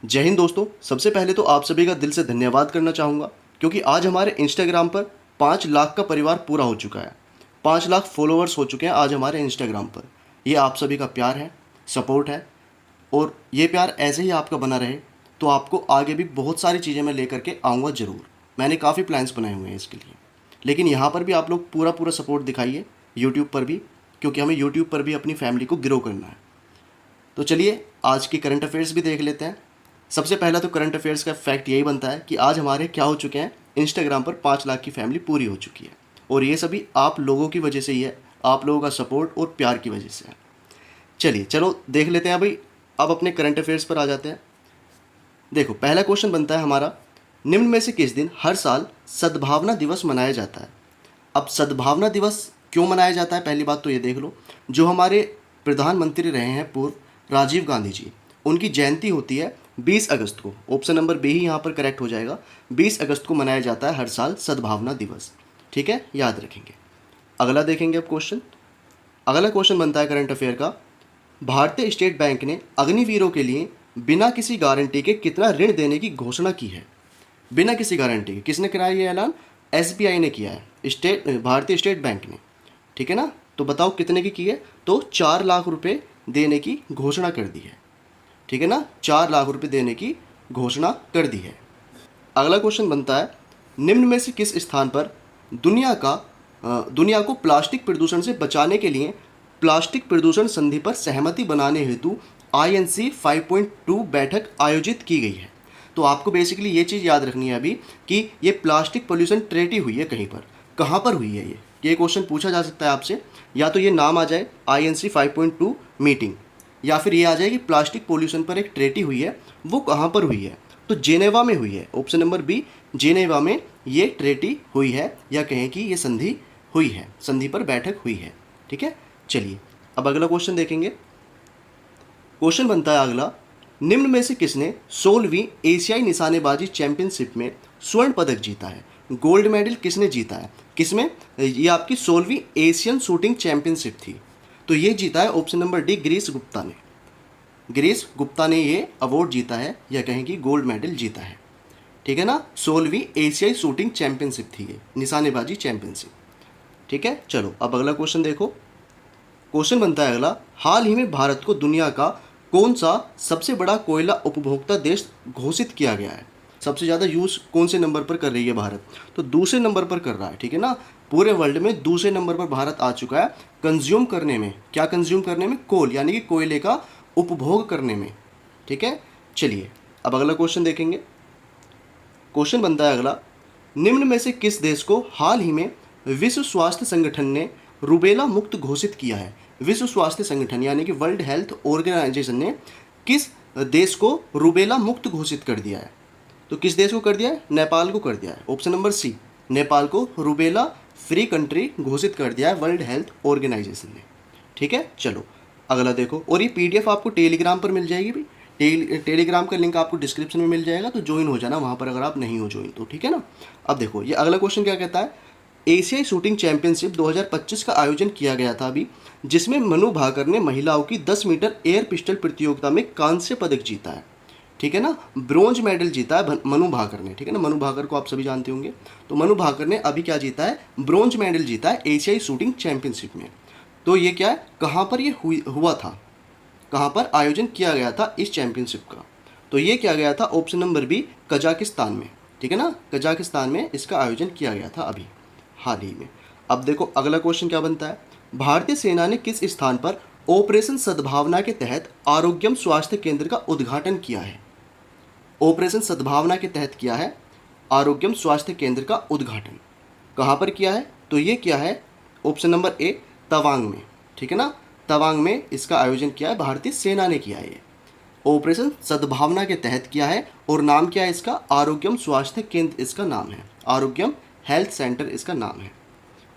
जय हिंद दोस्तों। सबसे पहले तो आप सभी का दिल से धन्यवाद करना चाहूँगा, क्योंकि आज हमारे इंस्टाग्राम पर 5 लाख का परिवार पूरा हो चुका है। 5 लाख फॉलोअर्स हो चुके हैं आज हमारे इंस्टाग्राम पर। ये आप सभी का प्यार है, सपोर्ट है, और ये प्यार ऐसे ही आपका बना रहे तो आपको आगे भी बहुत सारी चीज़ें मैं लेकर के आऊँगा ज़रूर। मैंने काफ़ी प्लान्स बनाए हुए हैं इसके लिए, लेकिन यहाँ पर भी आप लोग पूरा पूरा सपोर्ट दिखाइए, यूट्यूब पर भी, क्योंकि हमें यूट्यूब पर भी अपनी फैमिली को ग्रो करना है। तो चलिए आज की करंट अफेयर्स भी देख लेते हैं। सबसे पहला तो करंट अफेयर्स का फैक्ट यही बनता है कि आज हमारे क्या हो चुके हैं, इंस्टाग्राम पर 5 लाख की फैमिली पूरी हो चुकी है, और ये सभी आप लोगों की वजह से ही है, आप लोगों का सपोर्ट और प्यार की वजह से है। चलो देख लेते हैं भाई। अब अपने करंट अफेयर्स पर आ जाते हैं। देखो, पहला क्वेश्चन बनता है हमारा, निम्न में से किस दिन हर साल सद्भावना दिवस मनाया जाता है। अब सद्भावना दिवस क्यों मनाया जाता है, पहली बात तो ये देख लो। जो हमारे प्रधानमंत्री रहे हैं पूर्व, राजीव गांधी जी, उनकी जयंती होती है 20 अगस्त को। ऑप्शन नंबर बी ही यहाँ पर करेक्ट हो जाएगा। 20 अगस्त को मनाया जाता है हर साल सद्भावना दिवस। ठीक है, याद रखेंगे। अगला देखेंगे अब क्वेश्चन। अगला क्वेश्चन बनता है करंट अफेयर का, भारतीय स्टेट बैंक ने अग्निवीरों के लिए बिना किसी गारंटी के कितना ऋण देने की घोषणा की है। बिना किसी गारंटी के किसने कराया ये ऐलान? एसबीआई ने किया है, भारतीय स्टेट बैंक ने। ठीक है ना, तो बताओ कितने की है? तो 4 लाख रुपए देने की घोषणा कर दी है। ठीक है ना, 4 लाख रुपए देने की घोषणा कर दी है। अगला क्वेश्चन बनता है, निम्न में से किस स्थान पर दुनिया को प्लास्टिक प्रदूषण से बचाने के लिए प्लास्टिक प्रदूषण संधि पर सहमति बनाने हेतु INC 5.2 बैठक आयोजित की गई है। तो आपको बेसिकली ये चीज़ याद रखनी है अभी कि ये प्लास्टिक पोल्यूशन ट्रीटी हुई है कहीं पर, कहाँ पर हुई है ये क्वेश्चन पूछा जा सकता है आपसे। या तो ये नाम आ जाए INC 5.2 मीटिंग, या फिर ये आ जाए कि प्लास्टिक पोल्यूशन पर एक ट्रीटी हुई है, वो कहाँ पर हुई है? तो जेनेवा में हुई है। ऑप्शन नंबर बी, जेनेवा में ये ट्रीटी हुई है, या कहें कि ये संधि हुई है, संधि पर बैठक हुई है। ठीक है, चलिए अब अगला क्वेश्चन देखेंगे। क्वेश्चन बनता है अगला, निम्न में से किसने 16वीं एशियाई निशानेबाजी चैंपियनशिप में स्वर्ण पदक जीता है। गोल्ड मेडल किसने जीता है, किसमें? ये आपकी 16वीं एशियन शूटिंग चैंपियनशिप थी, तो ये जीता है option number D, Girish Gupta ने। गिरीश गुप्ता ने ये अवार्ड जीता है, या कहें कि गोल्ड मेडल जीता है। ठीक है ना, 16वीं एशियाई शूटिंग चैंपियनशिप थी ये, निशानेबाजी चैंपियनशिप। ठीक है, चलो अब अगला क्वेश्चन देखो। क्वेश्चन बनता है अगला, हाल ही में भारत को दुनिया का कौन सा सबसे बड़ा कोयला उपभोक्ता देश घोषित किया गया है। सबसे ज़्यादा यूज़ कौन से नंबर पर कर रही है भारत? तो दूसरे नंबर पर कर रहा है। ठीक है ना, पूरे वर्ल्ड में दूसरे नंबर पर भारत आ चुका है कंज्यूम करने में। क्या कंज्यूम करने में? कोल, यानी कि कोयले का उपभोग करने में। ठीक है, चलिए अब अगला क्वेश्चन देखेंगे। क्वेश्चन बनता है अगला, निम्न में से किस देश को हाल ही में विश्व स्वास्थ्य संगठन ने रूबेला मुक्त घोषित किया है। विश्व स्वास्थ्य संगठन यानी कि वर्ल्ड हेल्थ ऑर्गेनाइजेशन ने किस देश को रूबेला मुक्त घोषित कर दिया है? तो किस देश को कर दिया है? नेपाल को कर दिया है। ऑप्शन नंबर सी, नेपाल को रूबेला फ्री कंट्री घोषित कर दिया है वर्ल्ड हेल्थ ऑर्गेनाइजेशन ने। ठीक है, चलो अगला देखो। और ये PDF आपको टेलीग्राम पर मिल जाएगी भी। टेलीग्राम का लिंक आपको डिस्क्रिप्शन में मिल जाएगा, तो ज्वाइन हो जाना वहाँ पर अगर आप नहीं हो ज्वाइन तो। ठीक है ना, अब देखो ये अगला क्वेश्चन क्या कहता है, एशियाई शूटिंग चैंपियनशिप 2025 का आयोजन किया गया था अभी, जिसमें मनु भाकर ने महिलाओं की 10 मीटर एयर पिस्टल प्रतियोगिता में कांस्य पदक जीता है। ठीक है ना, ब्रोंज मेडल जीता है मनु भाकर ने। ठीक है ना, मनु भाकर को आप सभी जानते होंगे। तो मनु भाकर ने अभी क्या जीता है? ब्रोंज मेडल जीता है एशियाई शूटिंग चैंपियनशिप में। तो ये क्या है, कहाँ पर ये हुआ था, कहाँ पर आयोजन किया गया था इस चैंपियनशिप का? तो ये किया गया था ऑप्शन नंबर बी, कजाकिस्तान में। ठीक है ना, कजाकिस्तान में इसका आयोजन किया गया था अभी हाल ही में। अब देखो अगला क्वेश्चन क्या बनता है, भारतीय सेना ने किस स्थान पर ऑपरेशन सद्भावना के तहत आरोग्यम स्वास्थ्य केंद्र का उद्घाटन किया है। ऑपरेशन सद्भावना के तहत किया है आरोग्यम स्वास्थ्य केंद्र का उद्घाटन। कहाँ पर किया है? तो ये किया है ऑप्शन नंबर ए, तवांग में। ठीक है ना, तवांग में इसका आयोजन किया है, भारतीय सेना ने किया है ये। ऑपरेशन सद्भावना के तहत किया है, और नाम क्या है इसका? आरोग्यम स्वास्थ्य केंद्र इसका नाम है, आरोग्यम हेल्थ सेंटर इसका नाम है।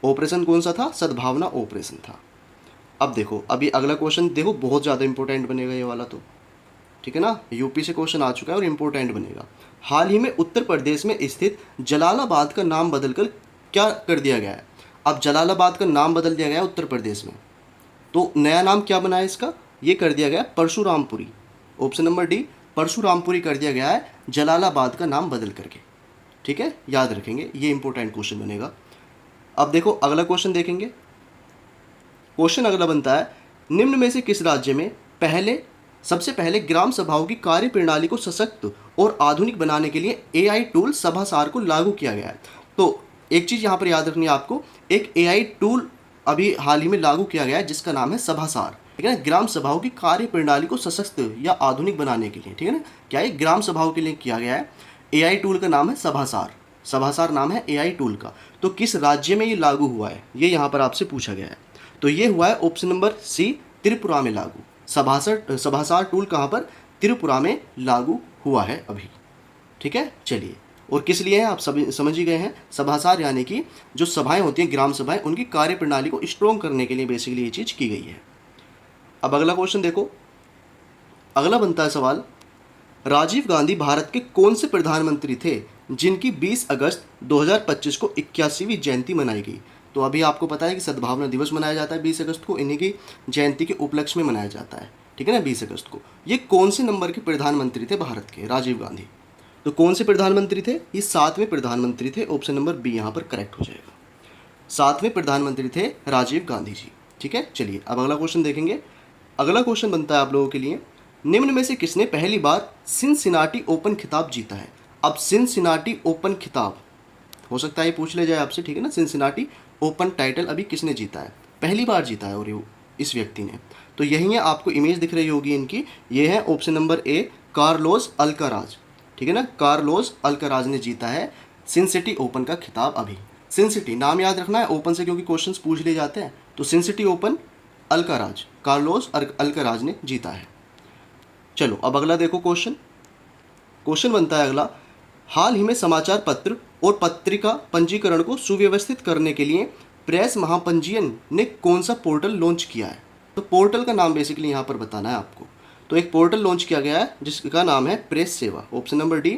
ऑपरेशन कौन सा था? सद्भावना ऑपरेशन था। अब देखो अभी अगला क्वेश्चन देखो, बहुत ज़्यादा इंपॉर्टेंट बनेगा ये वाला तो। ठीक है ना, यूपी से क्वेश्चन आ चुका है और इम्पोर्टेंट बनेगा। हाल ही में उत्तर प्रदेश में स्थित जलालाबाद का नाम बदलकर क्या कर दिया गया है? अब जलालाबाद का नाम बदल दिया गया है उत्तर प्रदेश में, तो नया नाम क्या बना है इसका? ये कर दिया गया Parshurampuri. Option number D, Parshurampuri कर दिया गया है जलालाबाद का नाम बदल करके। ठीक है, याद रखेंगे, ये इंपॉर्टेंट क्वेश्चन बनेगा। अब देखो अगला क्वेश्चन देखेंगे। क्वेश्चन अगला बनता है, निम्न में से किस राज्य में सबसे पहले ग्राम सभाओं की कार्य प्रणाली को सशक्त और आधुनिक बनाने के लिए एआई टूल सभासार को लागू किया गया है। तो एक चीज़ यहाँ पर याद रखनी है आपको, एक एआई टूल अभी हाल ही में लागू किया गया है जिसका नाम है सभासार। ठीक है ना, ग्राम सभाओं की कार्य प्रणाली को सशक्त या आधुनिक बनाने के लिए। ठीक है ना, क्या है, ग्राम सभाओं के लिए किया गया है। एआई टूल का नाम है सभासार, सभासार नाम है एआई टूल का। तो किस राज्य में ये लागू हुआ है, ये यहाँ पर आपसे पूछा गया है। तो ये हुआ है ऑप्शन नंबर सी, त्रिपुरा में लागू। सभासार टूल कहाँ पर, त्रिपुरा में लागू हुआ है अभी। ठीक है, चलिए, और किस लिए है आप सभी समझ ही गए हैं। सभासार यानी कि जो सभाएं होती हैं, ग्राम सभाएं, उनकी कार्य प्रणाली को स्ट्रॉन्ग करने के लिए बेसिकली ये चीज़ की गई है। अब अगला क्वेश्चन देखो, अगला बनता है सवाल, राजीव गांधी भारत के कौन से प्रधानमंत्री थे जिनकी 20 अगस्त 2025 को 81वीं जयंती मनाई गई। तो अभी आपको पता है कि सद्भावना दिवस मनाया जाता है 20 अगस्त को, इन्हीं की जयंती के उपलक्ष्य में मनाया जाता है। ठीक है ना, 20 अगस्त को। ये कौन से नंबर के प्रधानमंत्री थे भारत के, राजीव गांधी। तो कौन से प्रधानमंत्री थे, ये 7वें प्रधानमंत्री थे। ऑप्शन नंबर बी यहाँ पर करेक्ट हो जाएगा। 7वें प्रधानमंत्री थे राजीव गांधी जी। ठीक है, चलिए अब अगला क्वेश्चन देखेंगे। अगला क्वेश्चन बनता है आप लोगों के लिए, निम्न में से किसने पहली बार सिनसिनाटी ओपन खिताब जीता है। अब सिनसिनाटी ओपन खिताब हो सकता है ये पूछ ले जाए आपसे। ठीक है ना, सिनसिनाटी ओपन टाइटल अभी किसने जीता है, पहली बार जीता है और इस व्यक्ति ने। तो यही है, आपको इमेज दिख रही होगी इनकी, ये है option number A, Carlos Alcaraz. ठीक है ना, कार्लोस अल्काराज ने जीता है सिनसिटी ओपन का खिताब अभी। सिनसिटी नाम याद रखना है ओपन से, क्योंकि क्वेश्चंस पूछ ले जाते हैं। तो सिनसिटी ओपन अल्काराज, कार्लोस अल्काराज ने जीता है। चलो अब अगला देखो क्वेश्चन। क्वेश्चन बनता है अगला, हाल ही में समाचार पत्र और पत्रिका पंजीकरण को सुव्यवस्थित करने के लिए प्रेस महापंजीयन ने कौन सा पोर्टल लॉन्च किया है। तो पोर्टल का नाम बेसिकली यहाँ पर बताना है आपको। तो एक पोर्टल लॉन्च किया गया है जिसका नाम है प्रेस सेवा। ऑप्शन नंबर डी,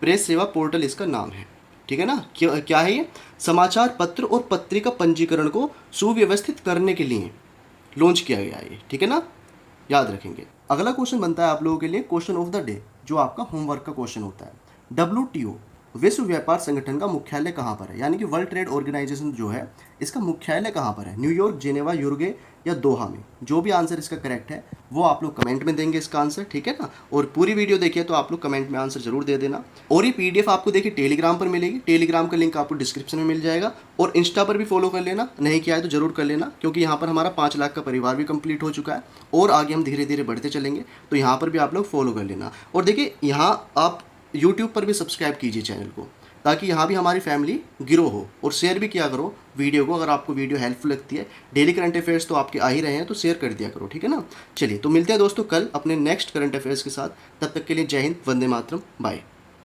प्रेस सेवा पोर्टल इसका नाम है। ठीक है ना, क्या है ये, समाचार पत्र और पत्रिका पंजीकरण को सुव्यवस्थित करने के लिए लॉन्च किया गया है ये। ठीक है ना, याद रखेंगे। अगला क्वेश्चन बनता है आप लोगों के लिए क्वेश्चन ऑफ द डे, जो आपका होमवर्क का क्वेश्चन होता है। WTO विश्व व्यापार संगठन का मुख्यालय कहाँ पर है, यानी कि वर्ल्ड ट्रेड ऑर्गेनाइजेशन जो है, इसका मुख्यालय कहाँ पर है, न्यूयॉर्क, जेनेवा, यूरुगे या दोहा में। जो भी आंसर इसका करेक्ट है वो आप लोग कमेंट में देंगे इसका आंसर। ठीक है ना, और पूरी वीडियो देखिए तो आप लोग कमेंट में आंसर जरूर दे देना। और ये PDF आपको देखिए टेलीग्राम पर मिलेगी, टेलीग्राम का लिंक आपको डिस्क्रिप्शन में मिल जाएगा। और इंस्टा पर भी फॉलो कर लेना, नहीं किया है तो जरूर कर लेना, क्योंकि यहाँ पर हमारा 5 लाख का परिवार भी कंप्लीट हो चुका है और आगे हम धीरे धीरे बढ़ते चलेंगे। तो यहाँ पर भी आप लोग फॉलो कर लेना। और देखिए यहाँ आप यूट्यूब पर भी सब्सक्राइब कीजिए चैनल को, ताकि यहाँ भी हमारी फैमिली ग्रो हो। और शेयर भी किया करो वीडियो को, अगर आपको वीडियो हेल्पफुल लगती है। डेली करंट अफेयर्स तो आपके आ ही रहे हैं, तो शेयर कर दिया करो। ठीक है ना, चलिए तो मिलते हैं दोस्तों कल अपने नेक्स्ट करंट अफेयर्स के साथ। तब तक के लिए जय हिंद, वंदे मातरम, बाय।